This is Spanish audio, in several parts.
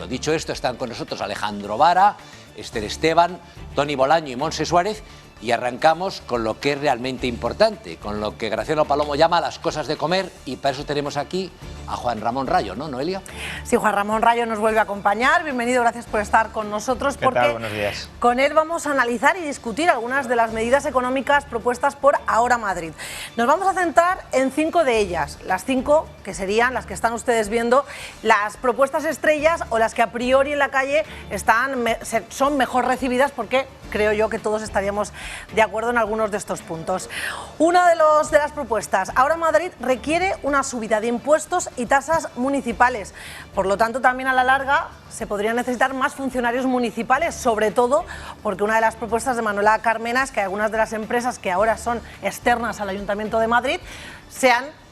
Dicho esto, están con nosotros Alejandro Vara, Esther Esteban, Toni Bolaño y Montse Suárez, y arrancamos con lo que es realmente importante, con lo que Graciano Palomo llama las cosas de comer, y para eso tenemos aquí a Juan Ramón Rayo, ¿no, Noelia? Sí, Juan Ramón Rayo nos vuelve a acompañar. Bienvenido, gracias por estar con nosotros. ¿Qué tal? Buenos días. Con él vamos a analizar y discutir algunas de las medidas económicas propuestas por Ahora Madrid. Nos vamos a centrar en 5 de ellas, las 5 que serían las que están ustedes viendo, las propuestas estrellas o las que a priori en la calle son mejor recibidas, porque creo yo que todos estaríamos de acuerdo en algunos de estos puntos. Una de las propuestas, Ahora Madrid requiere una subida de impuestos y tasas municipales. Por lo tanto, también a la larga se podrían necesitar más funcionarios municipales, sobre todo porque una de las propuestas de Manuela Carmena es que algunas de las empresas que ahora son externas al Ayuntamiento de Madrid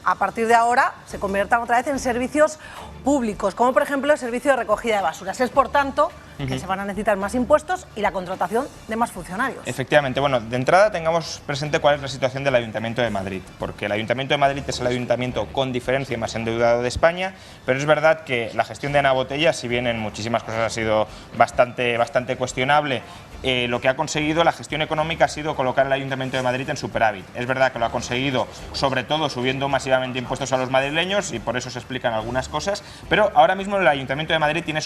a partir de ahora, se conviertan otra vez en servicios públicos, como por ejemplo el servicio de recogida de basuras. Es por tanto que se van a necesitar más impuestos y la contratación de más funcionarios. Efectivamente. Bueno, de entrada tengamos presente cuál es la situación del Ayuntamiento de Madrid, porque el Ayuntamiento de Madrid es el ayuntamiento con diferencia más endeudado de España, pero es verdad que la gestión de Ana Botella, si bien en muchísimas cosas ha sido bastante cuestionable, lo que ha conseguido la gestión económica ha sido colocar el Ayuntamiento de Madrid en superávit. Es verdad que lo ha conseguido sobre todo subiendo masivamente impuestos a los madrileños, y por eso se explican algunas cosas, pero ahora mismo el Ayuntamiento de Madrid tiene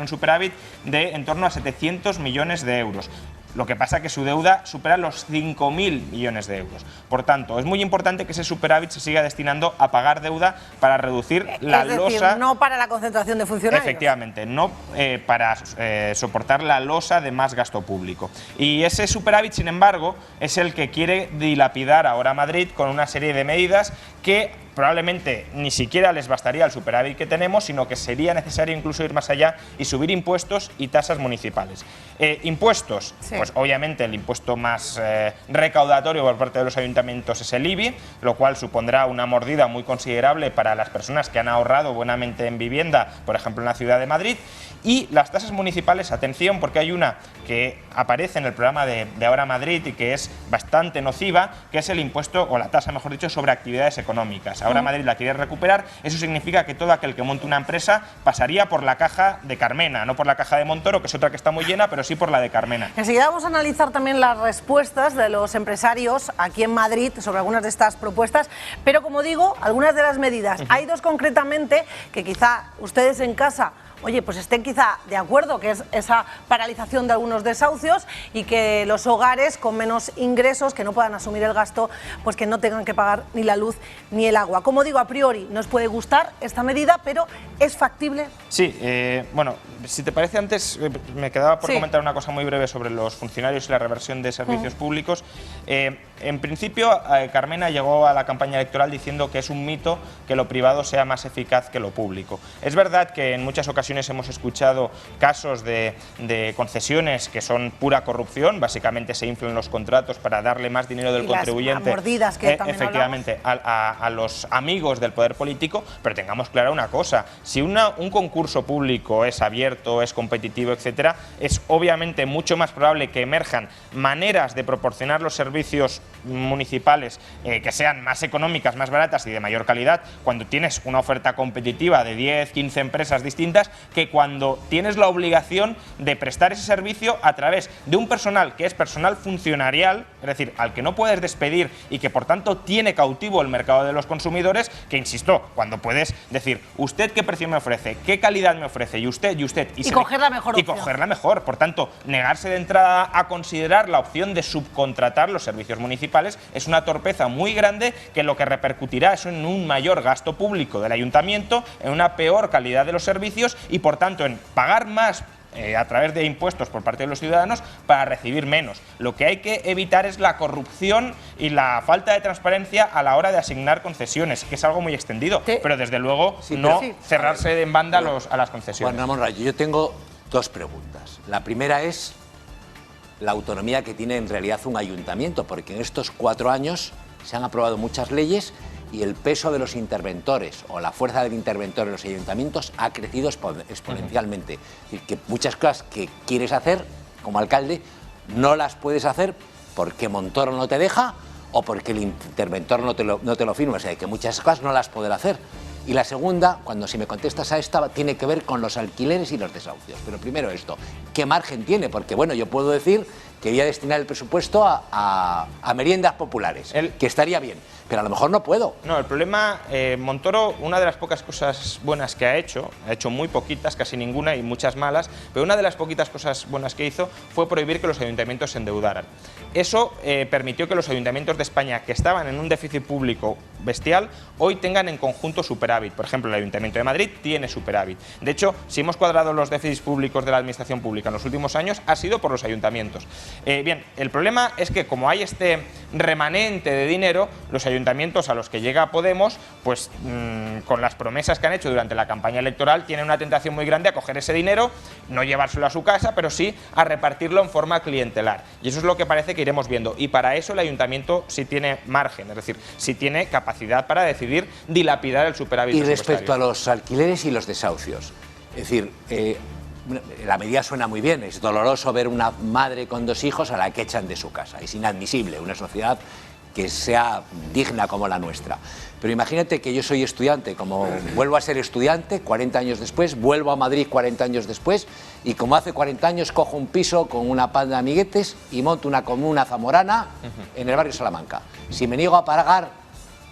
un superávit de en torno a 700 millones de euros. Lo que pasa es que su deuda supera los 5.000 millones de euros. Por tanto, es muy importante que ese superávit se siga destinando a pagar deuda para reducir la losa. No para la concentración de funcionarios. Efectivamente, no para soportar la losa de más gasto público. Y ese superávit, sin embargo, es el que quiere dilapidar ahora Madrid con una serie de medidas que probablemente ni siquiera les bastaría el superávit que tenemos, sino que sería necesario incluso ir más allá y subir impuestos y tasas municipales. Impuestos, sí. Pues obviamente el impuesto más recaudatorio por parte de los ayuntamientos es el IBI, lo cual supondrá una mordida muy considerable para las personas que han ahorrado buenamente en vivienda, por ejemplo en la ciudad de Madrid. Y las tasas municipales, atención, porque hay una que aparece en el programa de Ahora Madrid y que es bastante nociva, que es el impuesto, o la tasa mejor dicho, sobre actividades económicas. Ahora Madrid la quiere recuperar. Eso significa que todo aquel que monte una empresa pasaría por la caja de Carmena, no por la caja de Montoro, que es otra que está muy llena, pero sí por la de Carmena. Enseguida vamos a analizar también las respuestas de los empresarios aquí en Madrid sobre algunas de estas propuestas, pero como digo, algunas de las medidas. Hay dos concretamente que quizá ustedes en casa pues estén quizá de acuerdo, que es esa paralización de algunos desahucios y que los hogares con menos ingresos, que no puedan asumir el gasto, pues que no tengan que pagar ni la luz ni el agua. Como digo, a priori nos puede gustar esta medida, pero ¿es factible? Sí, bueno, si te parece, antes me quedaba por comentar una cosa muy breve sobre los funcionarios y la reversión de servicios públicos. En principio, Carmena llegó a la campaña electoral diciendo que es un mito que lo privado sea más eficaz que lo público. Es verdad que en muchas ocasiones hemos escuchado casos de concesiones que son pura corrupción, básicamente se inflan los contratos para darle más dinero del contribuyente, mordidas que también efectivamente, a los amigos del poder político, pero tengamos clara una cosa: si un concurso público es abierto, es competitivo, etcétera, es obviamente mucho más probable que emerjan maneras de proporcionar los servicios municipales que sean más económicas, más baratas y de mayor calidad, cuando tienes una oferta competitiva de 10, 15 empresas distintas, que cuando tienes la obligación de prestar ese servicio a través de un personal que es personal funcionarial, es decir, al que no puedes despedir y que por tanto tiene cautivo el mercado de los consumidores, que insisto, cuando puedes decir, ¿usted qué precio me ofrece? ¿Qué calidad me ofrece? Y usted. Y coger la mejor opción. Y coger la mejor. Por tanto, negarse de entrada a considerar la opción de subcontratar los servicios municipales es una torpeza muy grande, que lo que repercutirá es en un mayor gasto público del ayuntamiento, en una peor calidad de los servicios y por tanto en pagar más a través de impuestos por parte de los ciudadanos para recibir menos. Lo que hay que evitar es la corrupción y la falta de transparencia a la hora de asignar concesiones, que es algo muy extendido, pero desde luego cerrarse en banda a las concesiones. Juan Ramón Rayo, yo tengo dos preguntas. La primera es la autonomía que tiene en realidad un ayuntamiento, porque en estos 4 años se han aprobado muchas leyes y el peso de los interventores o la fuerza del interventor en los ayuntamientos ha crecido exponencialmente. Es decir, que muchas cosas que quieres hacer como alcalde no las puedes hacer porque Montoro no te deja o porque el interventor no te lo firma. O sea, que muchas cosas no las podrá hacer. Y la segunda, si me contestas a esta, tiene que ver con los alquileres y los desahucios. Pero primero esto, ¿qué margen tiene? Porque bueno, yo puedo decir que voy a destinar el presupuesto a meriendas populares, que estaría bien, pero a lo mejor no puedo. No, el problema, Montoro, una de las pocas cosas buenas que ha hecho muy poquitas, casi ninguna y muchas malas, pero una de las poquitas cosas buenas que hizo fue prohibir que los ayuntamientos se endeudaran. Eso permitió que los ayuntamientos de España, que estaban en un déficit público bestial, hoy tengan en conjunto superávit. Por ejemplo, el Ayuntamiento de Madrid tiene superávit. De hecho, si hemos cuadrado los déficits públicos de la administración pública en los últimos años, ha sido por los ayuntamientos. Bien, el problema es que como hay este remanente de dinero, los ayuntamientos a los que llega Podemos, pues con las promesas que han hecho durante la campaña electoral, tienen una tentación muy grande a coger ese dinero, no llevárselo a su casa, pero sí a repartirlo en forma clientelar. Y eso es lo que parece que iremos viendo. Y para eso el ayuntamiento sí tiene margen, es decir, sí tiene capacidad para decidir dilapidar el superávit presupuestario. Y respecto a los alquileres y los desahucios, es decir, la medida suena muy bien, es doloroso ver una madre con 2 hijos a la que echan de su casa, es inadmisible una sociedad que sea digna como la nuestra. Pero imagínate que yo soy estudiante, como vuelvo a ser estudiante 40 años después, vuelvo a Madrid 40 años después y como hace 40 años cojo un piso con una panda de amiguetes y monto una comuna zamorana en el barrio Salamanca. Si me niego a pagar,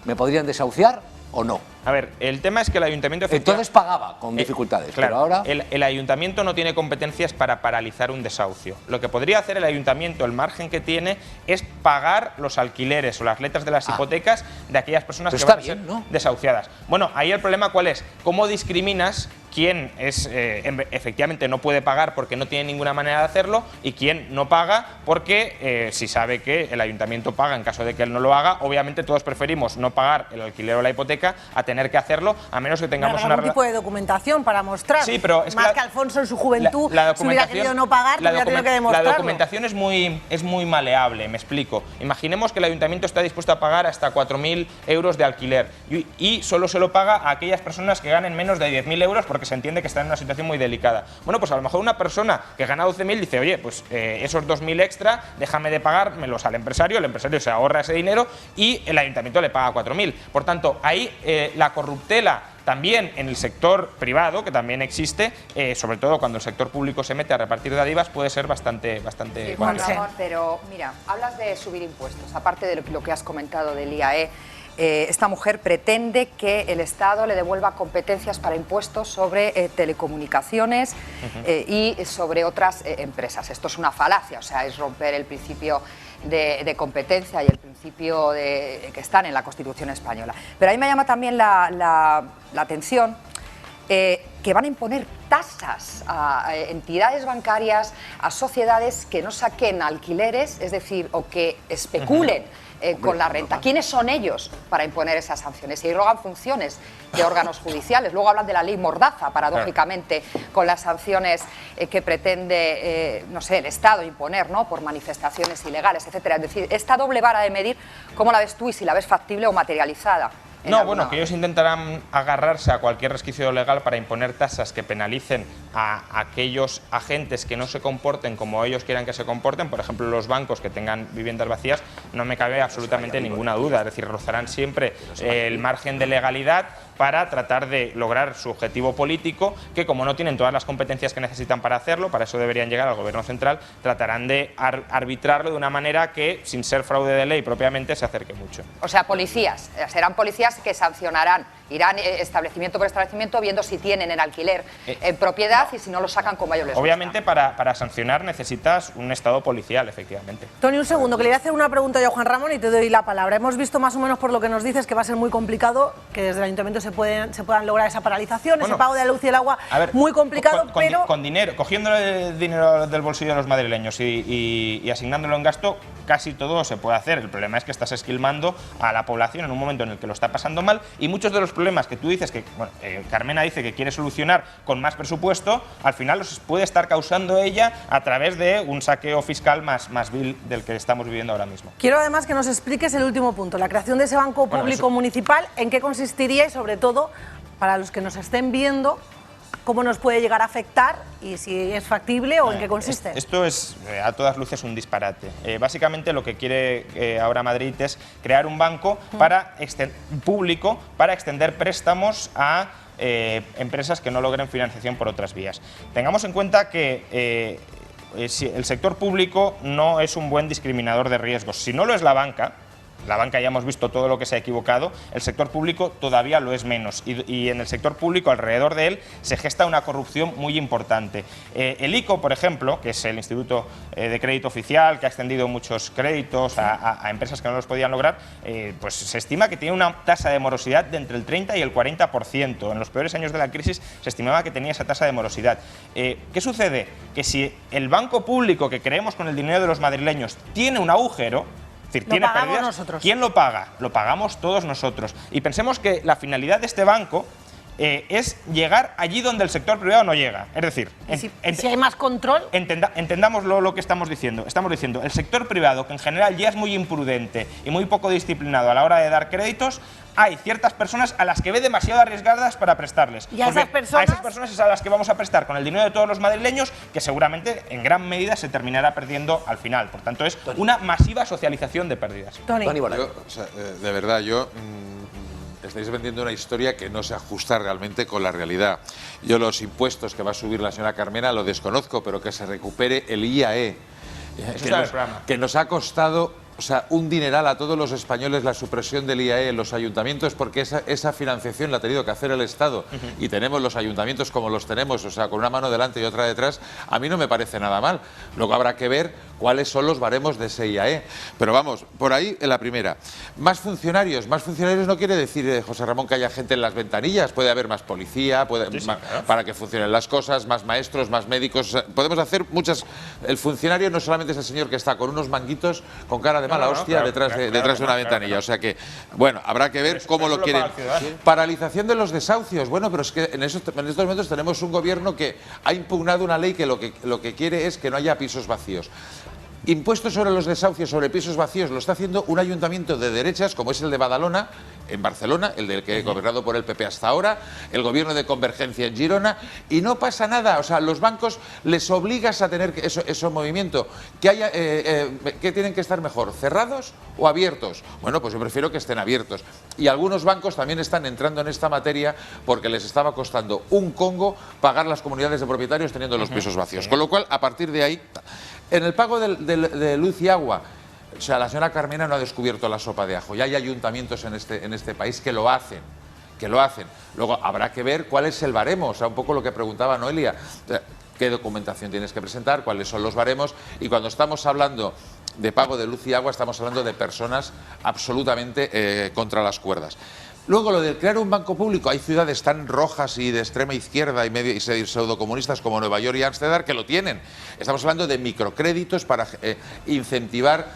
¿me podrían desahuciar o no? A ver, el tema es que el ayuntamiento... Entonces pagaba con dificultades, claro, pero ahora... El ayuntamiento no tiene competencias para paralizar un desahucio. Lo que podría hacer el ayuntamiento, el margen que tiene, es pagar los alquileres o las letras de las hipotecas de aquellas personas que van a ser desahuciadas. Bueno, ahí el problema ¿cuál es? ¿Cómo discriminas quién efectivamente no puede pagar porque no tiene ninguna manera de hacerlo y quién no paga porque si sabe que el ayuntamiento paga en caso de que él no lo haga? Obviamente todos preferimos no pagar el alquiler o la hipoteca a tener que hacerlo, a menos que tengamos algún tipo de documentación para mostrar. Sí, pero es más que Alfonso en su juventud, si hubiera querido no pagar, hubiera tenido que demostrarlo. La documentación es muy maleable, me explico. Imaginemos que el ayuntamiento está dispuesto a pagar hasta 4.000 euros de alquiler y solo se lo paga a aquellas personas que ganen menos de 10.000 euros porque se entiende que está en una situación muy delicada. Bueno, pues a lo mejor una persona que gana 12.000 dice, oye, pues esos 2.000 extra, déjame de pagármelos al empresario, el empresario se ahorra ese dinero y el ayuntamiento le paga 4.000. Por tanto, ahí la corruptela también en el sector privado, que también existe, sobre todo cuando el sector público se mete a repartir dádivas, puede ser bastante sí, Juan Ramón, pero mira, hablas de subir impuestos, aparte de lo que has comentado del IAE. Esta mujer pretende que el Estado le devuelva competencias para impuestos sobre telecomunicaciones y sobre otras empresas. Esto es una falacia, o sea, es romper el principio de competencia y el principio que están en la Constitución española. Pero ahí me llama también la atención que van a imponer tasas a entidades bancarias, a sociedades que no saquen alquileres, es decir, o que especulen con la renta. ¿Quiénes son ellos para imponer esas sanciones? Y rogan funciones de órganos judiciales. Luego hablan de la ley Mordaza, paradójicamente, con las sanciones que pretende, no sé, el Estado imponer, ¿no?, por manifestaciones ilegales, etcétera. Es decir, esta doble vara de medir, ¿cómo la ves tú y si la ves factible o materializada? No, bueno, que ellos intentarán agarrarse a cualquier resquicio legal para imponer tasas que penalicen a aquellos agentes que no se comporten como ellos quieran que se comporten. Por ejemplo, los bancos que tengan viviendas vacías, no me cabe absolutamente ninguna duda. Es decir, rozarán siempre el margen de legalidad para tratar de lograr su objetivo político, que como no tienen todas las competencias que necesitan para hacerlo, para eso deberían llegar al gobierno central, tratarán de arbitrarlo de una manera que, sin ser fraude de ley propiamente, se acerque mucho. O sea, policías, serán policías que sancionarán, irán establecimiento por establecimiento viendo si tienen en alquiler en propiedad y si no lo sacan como a ellos les gusta. Obviamente para sancionar necesitas un estado policial, efectivamente. Tony, un segundo, que le voy a hacer una pregunta yo a Juan Ramón y te doy la palabra. Hemos visto más o menos por lo que nos dices que va a ser muy complicado que desde el Ayuntamiento se puedan lograr esa paralización, ese pago de la luz y el agua, muy complicado, pero... Con dinero, cogiendo el dinero del bolsillo de los madrileños y asignándolo en gasto, casi todo se puede hacer. El problema es que estás esquilmando a la población en un momento en el que lo está pasando mal y muchos de los problemas que tú dices, que Carmena dice que quiere solucionar con más presupuesto, al final los puede estar causando ella a través de un saqueo fiscal más vil del que estamos viviendo ahora mismo. Quiero además que nos expliques el último punto, la creación de ese banco público municipal, en qué consistiría y sobre todo, para los que nos estén viendo, cómo nos puede llegar a afectar y si es factible o en qué consiste. Esto es a todas luces un disparate. Básicamente lo que quiere ahora Madrid es crear un banco público para extender préstamos a empresas que no logren financiación por otras vías. Tengamos en cuenta que el sector público no es un buen discriminador de riesgos. Si no lo es la banca ya hemos visto todo lo que se ha equivocado, el sector público todavía lo es menos y en el sector público, alrededor de él, se gesta una corrupción muy importante. El ICO, por ejemplo, que es el Instituto de Crédito Oficial, que ha extendido muchos créditos a empresas que no los podían lograr, pues se estima que tiene una tasa de morosidad de entre el 30 y el 40%. En los peores años de la crisis se estimaba que tenía esa tasa de morosidad. ¿Qué sucede? Que si el banco público que creemos con el dinero de los madrileños tiene un agujero, tiene pérdidas, nosotros. ¿Quién lo paga? Lo pagamos todos nosotros. Y pensemos que la finalidad de este banco es llegar allí donde el sector privado no llega. Es decir, si hay más control. Entendamos lo que estamos diciendo. Estamos diciendo, el sector privado, que en general ya es muy imprudente y muy poco disciplinado a la hora de dar créditos, hay ciertas personas a las que ve demasiado arriesgadas para prestarles. Y a esas personas es a las que vamos a prestar con el dinero de todos los madrileños, que seguramente en gran medida se terminará perdiendo al final. Por tanto, es una masiva socialización de pérdidas. Tony. De verdad, estáis vendiendo una historia que no se ajusta realmente con la realidad. Yo los impuestos que va a subir la señora Carmena lo desconozco, pero que se recupere el IAE, que nos ha costado un dineral a todos los españoles la supresión del IAE en los ayuntamientos, porque esa financiación la ha tenido que hacer el Estado y tenemos los ayuntamientos como los tenemos, con una mano delante y otra detrás. A mí no me parece nada mal. Luego habrá que ver cuáles son los baremos de ese IAE. Pero vamos, por ahí en la primera. Más funcionarios no quiere decir, José Ramón, que haya gente en las ventanillas. Puede haber más policía, para que funcionen las cosas, más maestros, más médicos. Podemos hacer muchas. El funcionario no solamente es el señor que está con unos manguitos con cara de mala hostia detrás de una ventanilla. O sea que, bueno, habrá que ver cómo lo quieren. Paralización de los desahucios. Bueno, pero es que en estos momentos tenemos un gobierno que ha impugnado una ley que lo que quiere es que no haya pisos vacíos. Impuestos sobre los desahucios, sobre pisos vacíos, lo está haciendo un ayuntamiento de derechas, como es el de Badalona, en Barcelona, el del que he gobernado por el PP hasta ahora, el gobierno de Convergencia en Girona, y no pasa nada. O sea, los bancos les obligas a tener ese movimiento. ¿Qué tienen que estar mejor, cerrados o abiertos? Bueno, pues yo prefiero que estén abiertos. Y algunos bancos también están entrando en esta materia porque les estaba costando un congo pagar las comunidades de propietarios teniendo los pisos vacíos. Con lo cual, a partir de ahí, en el pago de luz y agua, o sea, la señora Carmena no ha descubierto la sopa de ajo. Ya hay ayuntamientos en este país que lo hacen. Luego habrá que ver cuál es el baremo, o sea, un poco lo que preguntaba Noelia. ¿Qué documentación tienes que presentar? ¿Cuáles son los baremos? Y cuando estamos hablando de pago de luz y agua, estamos hablando de personas absolutamente contra las cuerdas. Luego, lo de crear un banco público, hay ciudades tan rojas y de extrema izquierda y pseudocomunistas como Nueva York y Ámsterdam que lo tienen. Estamos hablando de microcréditos para incentivar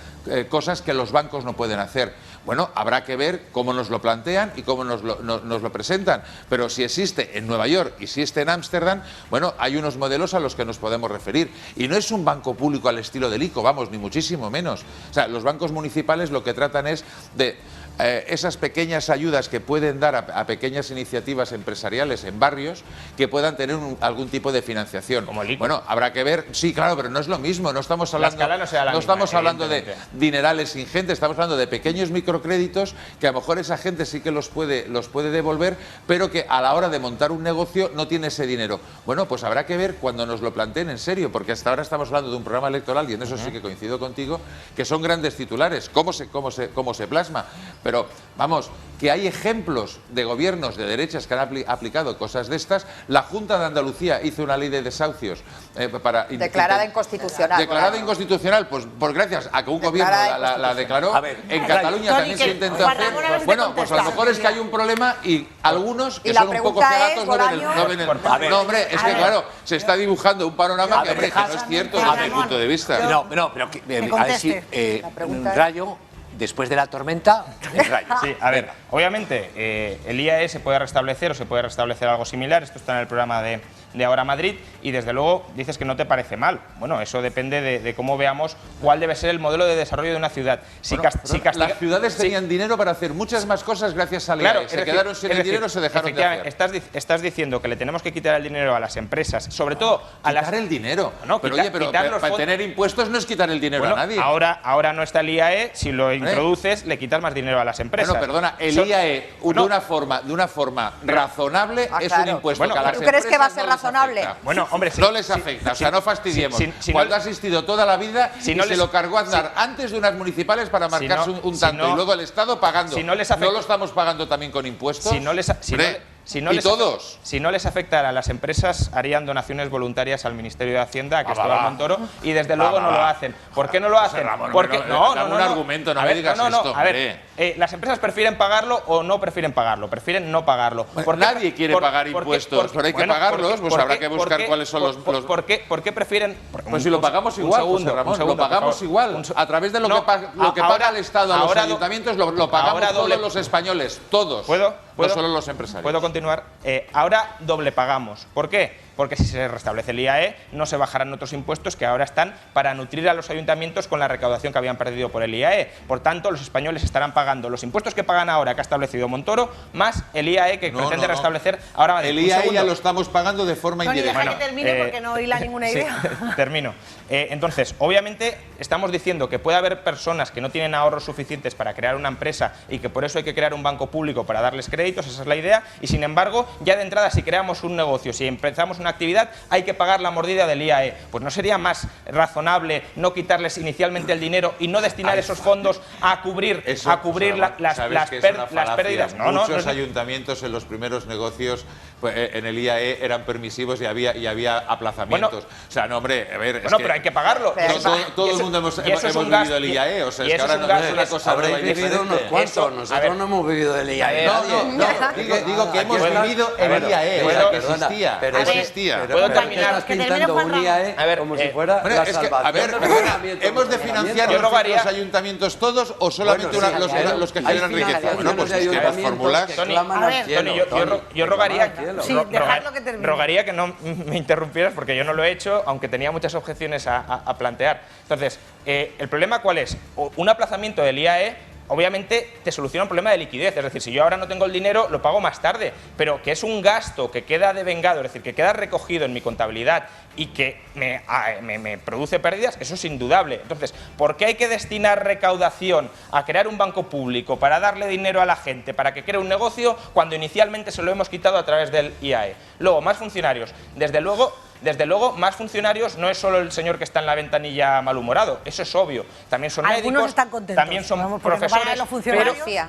cosas que los bancos no pueden hacer. Bueno, habrá que ver cómo nos lo plantean y cómo nos lo presentan. Pero si existe en Nueva York y si existe en Ámsterdam, bueno, hay unos modelos a los que nos podemos referir. Y no es un banco público al estilo del ICO, vamos, ni muchísimo menos. O sea, los bancos municipales lo que tratan es de esas pequeñas ayudas que pueden dar a pequeñas iniciativas empresariales en barrios que puedan tener algún tipo de financiación. Como el ICO. Bueno, habrá que ver, sí, claro, pero no es lo mismo, no estamos hablando de dinerales ingentes, estamos hablando de pequeños microcréditos que a lo mejor esa gente sí que los puede devolver, pero que a la hora de montar un negocio no tiene ese dinero. Bueno, pues habrá que ver cuando nos lo planteen en serio, porque hasta ahora estamos hablando de un programa electoral, y en eso sí que coincido contigo, que son grandes titulares, cómo se plasma. Pero, vamos, que hay ejemplos de gobiernos de derechas que han aplicado cosas de estas. La Junta de Andalucía hizo una ley de desahucios declarada inconstitucional. Declarada inconstitucional, pues gracias a que un gobierno la declaró. A ver, en Cataluña también se intentó hacer. Bueno, pues a lo mejor es que hay un problema y algunos que son un poco cegatos no ven el... No, hombre, es que claro, se está dibujando un panorama que no es cierto desde mi punto de vista. No, pero a ver si Rayo después de la tormenta, el rayo. Sí, a ver, obviamente el IAE se puede restablecer o se puede restablecer algo similar, esto está en el programa de Ahora Madrid, y desde luego dices que no te parece mal. Bueno, eso depende de cómo veamos cuál debe ser el modelo de desarrollo de una ciudad. Las ciudades tenían dinero para hacer muchas más cosas gracias al IAE. Se quedaron sin el dinero, se dejaron de hacer. Estás diciendo que le tenemos que quitar el dinero a las empresas, sobre todo a las... Quitar el dinero. No, pero oye, pero para tener impuestos no es quitar el dinero a nadie. Ahora no está el IAE, si lo introduces le quitas más dinero a las empresas. Bueno, perdona, el IAE de una forma razonable es un impuesto que a las ¿tú crees que va a ser empresas razonable? Bueno, hombre, no les afecta, o sea, no fastidiemos. Cuando ha existido toda la vida y se lo cargó Aznar antes de unas municipales para marcarse un tanto y luego el Estado pagando. ¿No lo estamos pagando también con impuestos? Si no les afectara a las empresas, harían donaciones voluntarias al Ministerio de Hacienda, a Cristóbal Montoro, y desde luego no lo hacen. ¿Por qué no lo hacen? Porque un argumento, no me digas esto. A ver, las empresas prefieren pagarlo o no prefieren pagarlo, prefieren no pagarlo. Nadie quiere pagar impuestos, pero hay que pagarlos, pues habrá que buscar cuáles son los... ¿Por qué prefieren...? Pues si lo pagamos igual, José Ramón, lo pagamos igual. A través de lo que paga el Estado a los ayuntamientos, lo pagamos todos los españoles, todos. No solo los empresarios. ¿Puedo continuar? Ahora doble pagamos. ¿Por qué? Porque si se restablece el IAE, no se bajarán otros impuestos que ahora están para nutrir a los ayuntamientos con la recaudación que habían perdido por el IAE. Por tanto, los españoles estarán pagando los impuestos que pagan ahora, que ha establecido Montoro, más el IAE que pretende restablecer ahora Madrid. El IAE ya lo estamos pagando de forma indirecta. Deja que termine porque no hila ninguna idea. Sí, termino. Entonces, obviamente, estamos diciendo que puede haber personas que no tienen ahorros suficientes para crear una empresa y que por eso hay que crear un banco público para darles créditos, esa es la idea, y sin embargo, ya de entrada, si creamos un negocio, si empezamos una actividad, hay que pagar la mordida del IAE. Pues ¿no sería más razonable no quitarles inicialmente el dinero y no destinar esos fondos a cubrir las pérdidas? Muchos ayuntamientos en los primeros negocios en el IAE eran permisivos y había aplazamientos. O sea, no, hombre, a ver... pero hay que pagarlo. Todo el mundo hemos vivido el IAE, o sea, es que ahora no es una cosa nueva. Habréis vivido unos cuantos, nosotros no hemos vivido el IAE. Digo que hemos vivido el IAE, que existía. Pero existía. ¿Puedo terminar? Estás pintando un IAE como si fuera la salvación. A ver, ¿hemos de financiar los ayuntamientos todos o solamente los que generan riqueza? Bueno, pues es que las fórmulas... Tony, yo rogaría que no me interrumpieras porque yo no lo he hecho, aunque tenía muchas objeciones a plantear. Entonces, ¿el problema cuál es? Un aplazamiento del IAE obviamente te soluciona un problema de liquidez, es decir, si yo ahora no tengo el dinero, lo pago más tarde, pero que es un gasto que queda devengado, es decir, que queda recogido en mi contabilidad y que me produce pérdidas, eso es indudable. Entonces, ¿por qué hay que destinar recaudación a crear un banco público para darle dinero a la gente, para que cree un negocio, cuando inicialmente se lo hemos quitado a través del IAE? Luego, más funcionarios. Desde luego, más funcionarios no es solo el señor que está en la ventanilla malhumorado, eso es obvio. También son médicos, también son profesores,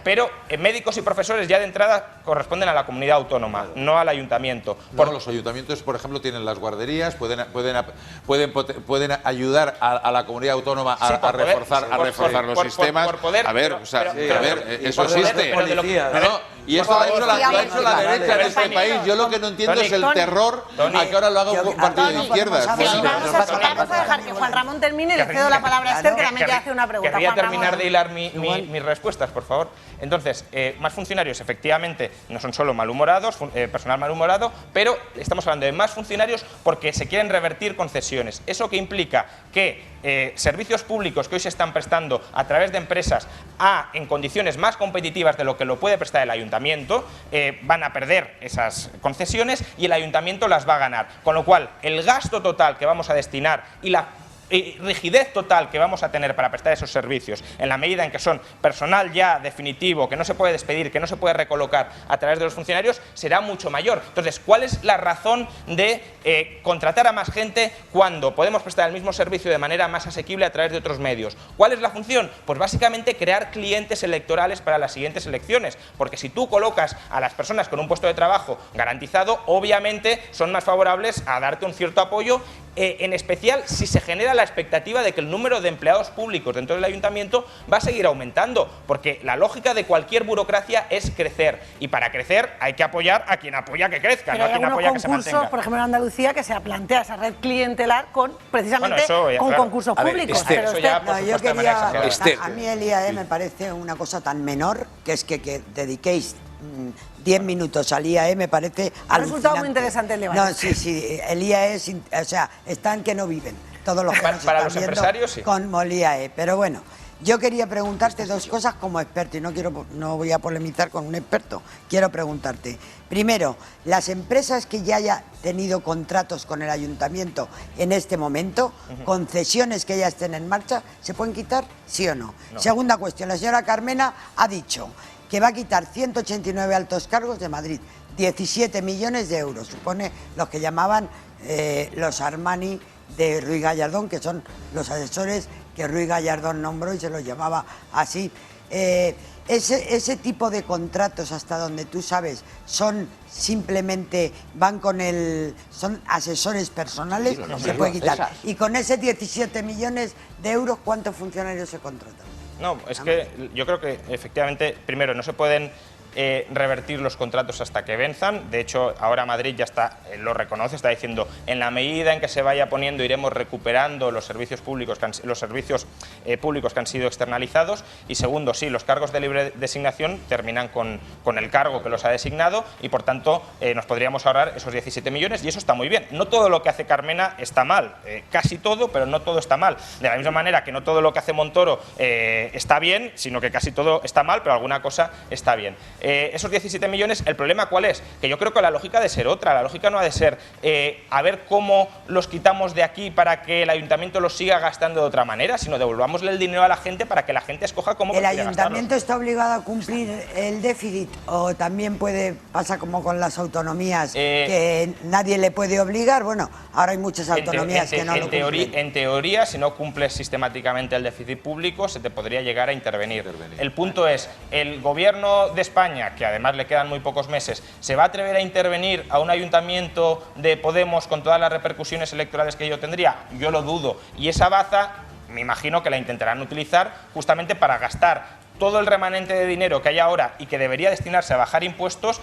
pero médicos y profesores ya de entrada corresponden a la comunidad autónoma, no al ayuntamiento. Los ayuntamientos, por ejemplo, tienen las guarderías, pueden ayudar a la comunidad autónoma a reforzar los sistemas. Eso existe. Y esto lo ha hecho la derecha de este país. Yo lo que no entiendo es el terror a que ahora lo haga un partido de izquierdas. Vamos a dejar que Juan Ramón termine y le cedo la palabra a Esther, que también quiere hacer una pregunta. Querría terminar de hilar mis respuestas, por favor. Entonces, más funcionarios, efectivamente, no son solo malhumorados, personal malhumorado, pero estamos hablando de más funcionarios porque se quieren revertir concesiones. Eso que implica que servicios públicos que hoy se están prestando a través de empresas en condiciones más competitivas de lo que lo puede prestar el ayuntamiento, van a perder esas concesiones y el ayuntamiento las va a ganar. Con lo cual, el gasto total que vamos a destinar y la rigidez total que vamos a tener para prestar esos servicios, en la medida en que son personal ya definitivo, que no se puede despedir, que no se puede recolocar a través de los funcionarios, será mucho mayor. Entonces, ¿cuál es la razón de contratar a más gente cuando podemos prestar el mismo servicio de manera más asequible a través de otros medios? ¿Cuál es la función? Pues básicamente crear clientes electorales para las siguientes elecciones, porque si tú colocas a las personas con un puesto de trabajo garantizado, obviamente son más favorables a darte un cierto apoyo en especial si se genera la expectativa de que el número de empleados públicos dentro del ayuntamiento va a seguir aumentando, porque la lógica de cualquier burocracia es crecer, y para crecer hay que apoyar a quien apoya que crezca, no a quien apoya que se mantenga. Por ejemplo, en Andalucía, que se plantea esa red clientelar con precisamente con concursos públicos. Pero yo quería, a mí el IAE me parece una cosa tan menor que es que dediquéis 10 minutos al IAE me parece alucinante. Ha resultado muy interesante el debate. No, sí, el IAE, o sea, están que no viven. Todos los que nos para están los viendo empresarios, sí. Con el IAE. Pero bueno, yo quería preguntarte dos cosas como experto, y no voy a polemizar con un experto. Quiero preguntarte, primero, las empresas que ya hayan tenido contratos con el ayuntamiento en este momento, concesiones que ya estén en marcha, ¿se pueden quitar, sí o no? Segunda cuestión, la señora Carmena ha dicho que va a quitar 189 altos cargos de Madrid, 17 millones de euros, supone los que llamaban los Armani de Ruiz Gallardón, que son los asesores que Ruiz Gallardón nombró y se los llamaba así. Ese tipo de contratos, hasta donde tú sabes, son simplemente, son asesores personales, sí, se puede quitar. Y con ese 17 millones de euros, ¿cuántos funcionarios se contratan? No, es que yo creo que efectivamente, primero, no se pueden revertir los contratos hasta que venzan. De hecho, ahora Madrid ya lo reconoce, está diciendo, en la medida en que se vaya poniendo iremos recuperando los servicios públicos que han sido externalizados. Y segundo, sí, los cargos de libre designación terminan con el cargo que los ha designado y por tanto nos podríamos ahorrar esos 17 millones y eso está muy bien. No todo lo que hace Carmena está mal, casi todo, pero no todo está mal. De la misma manera que no todo lo que hace Montoro está bien, sino que casi todo está mal, pero alguna cosa está bien. Esos 17 millones, ¿el problema cuál es? Que yo creo que la lógica ha de ser otra. La lógica no ha de ser a ver cómo los quitamos de aquí para que el ayuntamiento los siga gastando de otra manera, sino devolvámosle el dinero a la gente para que la gente escoja cómo ¿El ayuntamiento está obligado a cumplir el déficit o también pasa como con las autonomías, que nadie le puede obligar? Bueno, ahora hay muchas autonomías que no lo cumplen. En teoría, si no cumples sistemáticamente el déficit público, se te podría llegar a intervenir. El punto es, el gobierno de España, que además le quedan muy pocos meses, ¿se va a atrever a intervenir a un ayuntamiento de Podemos con todas las repercusiones electorales que ello tendría? Yo lo dudo. Y esa baza, me imagino que la intentarán utilizar justamente para gastar todo el remanente de dinero que hay ahora y que debería destinarse a bajar impuestos,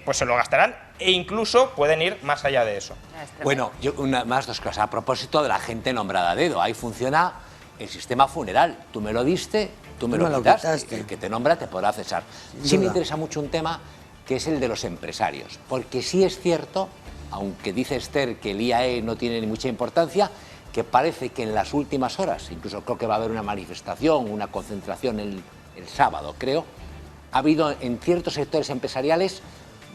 pues se lo gastarán e incluso pueden ir más allá de eso. Bueno, dos cosas. A propósito de la gente nombrada a dedo, ahí funciona el sistema funeral. Tú me lo diste, tú me lo quitaste. El que te nombra te podrá cesar. Sí me interesa mucho un tema que es el de los empresarios, porque sí es cierto, aunque dice Esther que el IAE no tiene ni mucha importancia, que parece que en las últimas horas, incluso creo que va a haber una manifestación, una concentración el sábado, creo, ha habido en ciertos sectores empresariales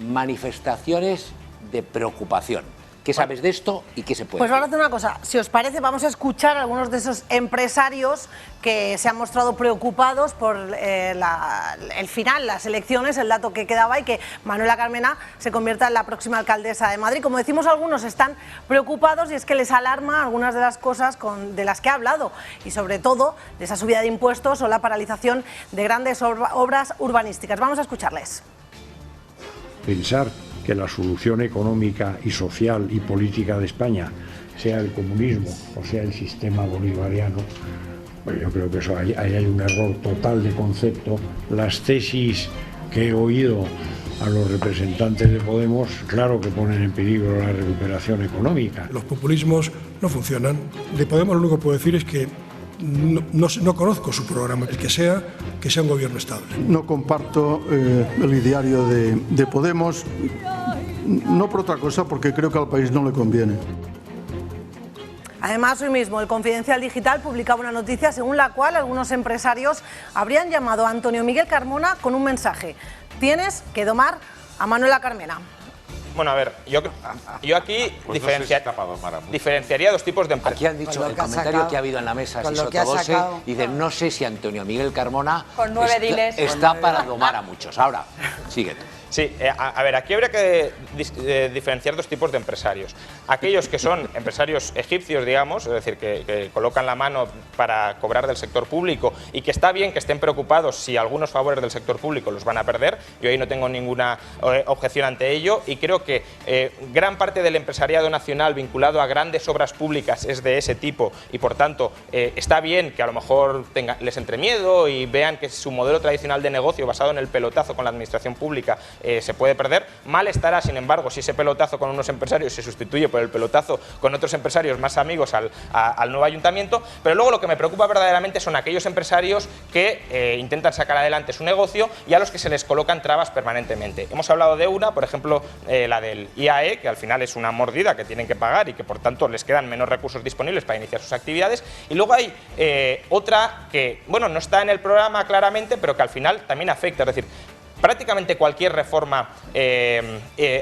manifestaciones de preocupación. ¿Qué sabes de esto y qué se puede hacer? Pues vamos a hacer una cosa, si os parece vamos a escuchar a algunos de esos empresarios que se han mostrado preocupados por el final, las elecciones, el dato que quedaba y que Manuela Carmena se convierta en la próxima alcaldesa de Madrid. Como decimos, algunos están preocupados y es que les alarma algunas de las cosas de las que ha hablado y sobre todo de esa subida de impuestos o la paralización de grandes obras urbanísticas. Vamos a escucharles. Pensar que la solución económica y social y política de España sea el comunismo o sea el sistema bolivariano, pues yo creo que eso ahí hay un error total de concepto. Las tesis que he oído a los representantes de Podemos, claro que ponen en peligro la recuperación económica. Los populismos no funcionan. De Podemos lo único que puedo decir es que no conozco su programa, que sea un gobierno estable. No comparto el ideario de Podemos, no por otra cosa, porque creo que al país no le conviene. Además, hoy mismo el Confidencial Digital publicaba una noticia según la cual algunos empresarios habrían llamado a Antonio Miguel Carmona con un mensaje: tienes que domar a Manuela Carmena. Bueno, a ver, yo aquí diferenciaría dos tipos de empresas. Aquí han dicho el comentario que ha habido en la mesa, así sotobose, dicen, no sé si Antonio Miguel Carmona con 9 diles está para domar a muchos. Ahora, sigue tú. Sí, a ver, aquí habría que diferenciar dos tipos de empresarios. Aquellos que son empresarios egipcios, digamos, es decir, que colocan la mano para cobrar del sector público y que está bien que estén preocupados si algunos favores del sector público los van a perder. Yo ahí no tengo ninguna objeción ante ello y creo que gran parte del empresariado nacional vinculado a grandes obras públicas es de ese tipo y, por tanto, está bien que a lo mejor les entre miedo y vean que su modelo tradicional de negocio basado en el pelotazo con la administración pública se puede perder. Mal estará, sin embargo, si ese pelotazo con unos empresarios se sustituye por el pelotazo con otros empresarios más amigos al nuevo ayuntamiento, pero luego lo que me preocupa verdaderamente son aquellos empresarios que intentan sacar adelante su negocio y a los que se les colocan trabas permanentemente. Hemos hablado de una, por ejemplo, la del IAE, que al final es una mordida que tienen que pagar y que por tanto les quedan menos recursos disponibles para iniciar sus actividades, y luego hay otra que, bueno, no está en el programa claramente, pero que al final también afecta, es decir, prácticamente cualquier reforma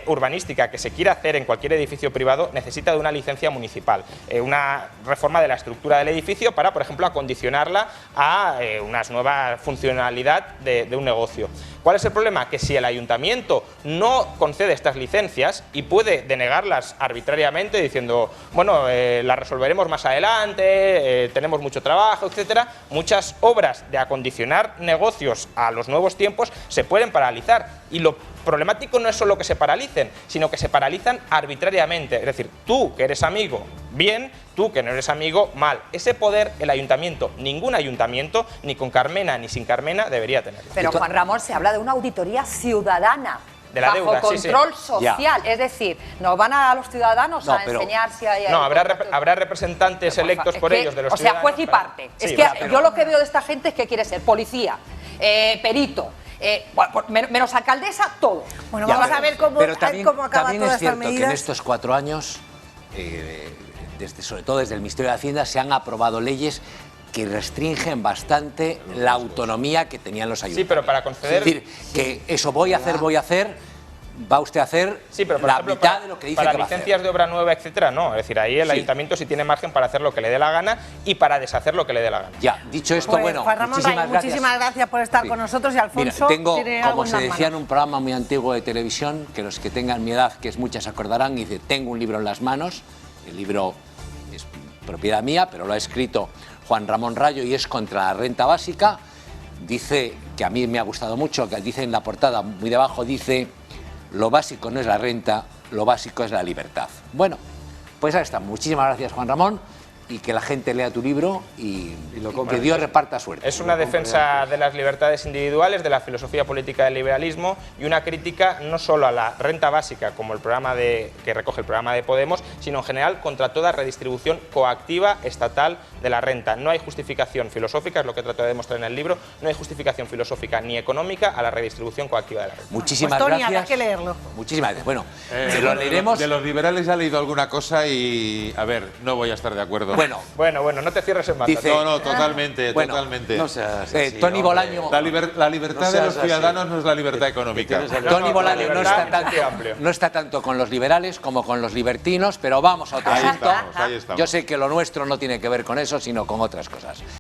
urbanística que se quiera hacer en cualquier edificio privado necesita de una licencia municipal, una reforma de la estructura del edificio para, por ejemplo, acondicionarla a una nueva funcionalidad de un negocio. ¿Cuál es el problema? Que si el ayuntamiento no concede estas licencias y puede denegarlas arbitrariamente diciendo, bueno, las resolveremos más adelante, tenemos mucho trabajo, etcétera, muchas obras de acondicionar negocios a los nuevos tiempos se pueden paralizar. Y lo problemático no es solo que se paralicen, sino que se paralizan arbitrariamente. Es decir, tú que eres amigo, bien, tú que no eres amigo, mal. Ese poder el ayuntamiento, ningún ayuntamiento, ni con Carmena ni sin Carmena, debería tenerlo. Pero Juan Ramón, se habla de una auditoría ciudadana. De la deuda, bajo control social, es decir, nos van a los ciudadanos a enseñar si hay... No, habrá representantes electos por ellos de los ciudadanos. O sea, juez y parte. Es que yo lo que veo de esta gente es que quiere ser policía, perito, menos alcaldesa, todo. Bueno, vamos a ver cómo acaba también todas es cierto estas medidas. que en estos 4 años, sobre todo desde el Ministerio de Hacienda, se han aprobado leyes que restringen bastante la autonomía que tenían los ayuntamientos. Sí, pero para conceder... Es decir, que eso voy a hacer, va usted a hacer pero por la ejemplo, mitad de lo que dice que va a hacer. Para licencias de obra nueva, etcétera, no. Es decir, ahí el ayuntamiento sí tiene margen para hacer lo que le dé la gana y para deshacer lo que le dé la gana. Ya, dicho esto, Pues, bueno, Juan Ramón muchísimas gracias por estar con nosotros. Y Alfonso, mira, tengo, tiene algo como en se las decía en manos. un programa muy antiguo de televisión, que los que tengan mi edad, que es muchas, se acordarán, y dice, tengo un libro en las manos, el libro es propiedad mía, pero lo ha escrito Juan Ramón Rayo y es contra la renta básica. Dice, que a mí me ha gustado mucho, que dice en la portada, muy debajo, dice, lo básico no es la renta, lo básico es la libertad. Bueno, pues ahí está. Muchísimas gracias, Juan Ramón, y que la gente lea tu libro y que Dios reparta suerte. Es una defensa de las libertades individuales, de la filosofía política del liberalismo y una crítica no solo a la renta básica, como el programa que recoge el programa de Podemos, sino en general contra toda redistribución coactiva estatal de la renta. No hay justificación filosófica, es lo que trato de demostrar en el libro, no hay justificación filosófica ni económica a la redistribución coactiva de la renta. Muchísimas Tony, gracias. habrá que leerlo. Muchísimas gracias. Bueno, lo leeremos. De los liberales ha leído alguna cosa y, a ver, no voy a estar de acuerdo. Bueno, no te cierres en banda. Dice, no, totalmente, bueno, totalmente. No seas así, Tony Bolaño. La libertad de los ciudadanos no es la libertad económica. Tony Bolaño no está tanto con los liberales como con los libertinos, pero vamos a otro asunto. Ahí estamos. Yo sé que lo nuestro no tiene que ver con eso, sino con otras cosas.